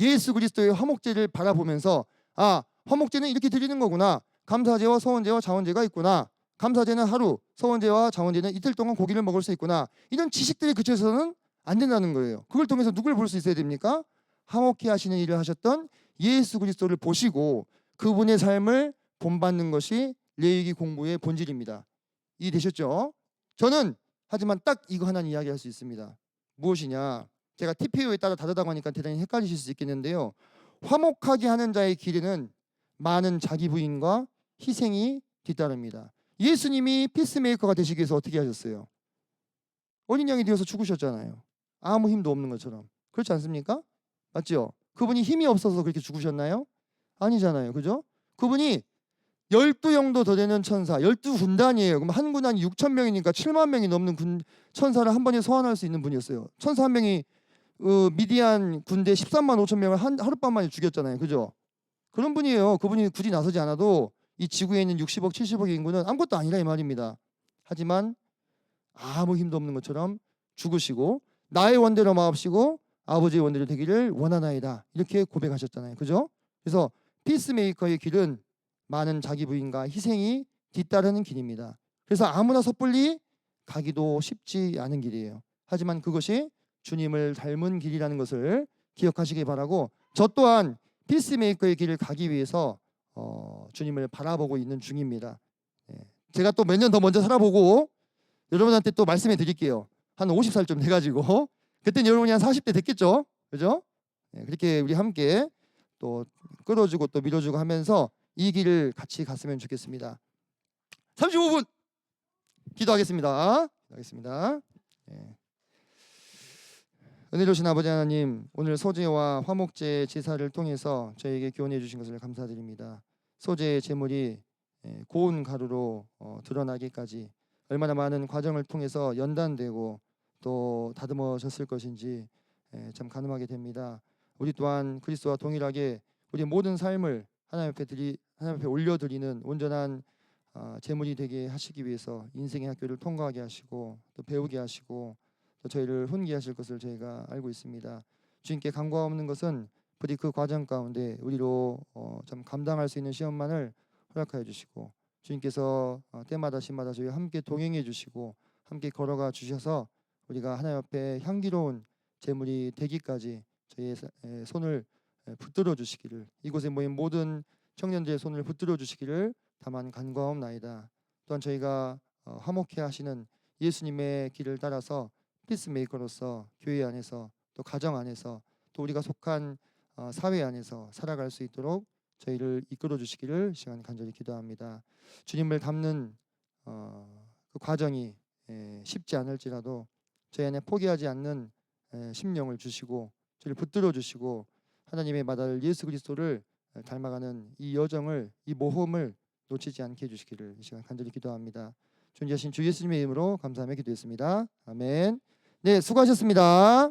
예수 그리스도의 화목제를 바라보면서, 아, 화목제는 이렇게 드리는 거구나. 감사제와 서원제와 자원제가 있구나. 감사제는 하루, 서원제와 자원제는 이틀 동안 고기를 먹을 수 있구나. 이런 지식들에 그쳐서는 안 된다는 거예요. 그걸 통해서 누굴 볼 수 있어야 됩니까? 화목케 하시는 일을 하셨던 예수 그리스도를 보시고 그분의 삶을 본받는 것이 레위기 공부의 본질입니다. 이해되셨죠? 저는 하지만 딱 이거 하나는 이야기할 수 있습니다. 무엇이냐? 제가 TPO에 따라 다르다고 하니까 대단히 헷갈리실 수 있겠는데요. 화목하게 하는 자의 길에는 많은 자기 부인과 희생이 뒤따릅니다. 예수님이 피스메이커가 되시기 위해서 어떻게 하셨어요? 어린 양이 되어서 죽으셨잖아요. 아무 힘도 없는 것처럼. 그렇지 않습니까? 맞죠? 그분이 힘이 없어서 그렇게 죽으셨나요? 아니잖아요. 그죠? 그분이 12영도 더 되는 천사, 12군단이에요. 그럼 한 군단이 6천 명이니까 7만 명이 넘는 천사를 한 번에 소환할 수 있는 분이었어요. 천사 한 명이 미디안 군대 13만 5천 명을 하룻밤 만에 죽였잖아요. 그죠? 그런 분이에요. 그분이 굳이 나서지 않아도 이 지구에 있는 60억, 70억의 인구는 아무것도 아니라 이 말입니다. 하지만 아무 힘도 없는 것처럼 죽으시고 나의 원대로 마옵시고 아버지의 원대로 되기를 원하나이다. 이렇게 고백하셨잖아요. 그죠? 그래서 피스메이커의 길은 많은 자기 부인과 희생이 뒤따르는 길입니다. 그래서 아무나 섣불리 가기도 쉽지 않은 길이에요. 하지만 그것이 주님을 닮은 길이라는 것을 기억하시기 바라고, 저 또한 피스메이커의 길을 가기 위해서 주님을 바라보고 있는 중입니다. 제가 또 몇 년 더 먼저 살아보고 여러분한테 또 말씀해 드릴게요. 한 50살쯤 돼가지고 그때는 여러분이 한 40대 됐겠죠, 그죠? 그렇게 우리 함께 또 끌어주고 또 밀어주고 하면서 이 길을 같이 갔으면 좋겠습니다. 35분 기도하겠습니다. 은혜로우신 아버지 하나님, 오늘 소재와 화목제 제사를 통해서 저에게 교훈해 주신 것을 감사드립니다. 소재의 제물이 고운 가루로 드러나기까지 얼마나 많은 과정을 통해서 연단되고 또 다듬어졌을 것인지 참 가늠하게 됩니다. 우리 또한 그리스도와 동일하게 우리 모든 삶을 하나님 앞에 올려드리는 온전한 제물이 되게 하시기 위해서 인생의 학교를 통과하게 하시고 또 배우게 하시고 또 저희를 훈계하실 것을 저희가 알고 있습니다. 주님께 간과 없는 것은 부디 그 과정 가운데 우리로 참 감당할 수 있는 시험만을 허락하여 주시고, 주님께서 때마다 시마다 저희와 함께 동행해 주시고 함께 걸어가 주셔서 우리가 하나님 앞에 향기로운 제물이 되기까지 저희의 손을 붙들어 주시기를, 이곳에 모인 모든 청년들의 손을 붙들어 주시기를 다만 간과하옵나이다. 또한 저희가 화목해 하시는 예수님의 길을 따라서 피스메이커로서 교회 안에서 또 가정 안에서 또 우리가 속한 사회 안에서 살아갈 수 있도록 저희를 이끌어 주시기를 시간 간절히 기도합니다. 주님을 닮는 그 과정이 쉽지 않을지라도 저희 안에 포기하지 않는 심령을 주시고 저희를 붙들어 주시고 하나님의 맏아들 예수 그리스도를 닮아가는 이 여정을, 이 모험을 놓치지 않게 해주시기를 이 시간 간절히 기도합니다. 존귀하신 주 예수님의 이름으로 감사하며 기도했습니다. 아멘. 네, 수고하셨습니다.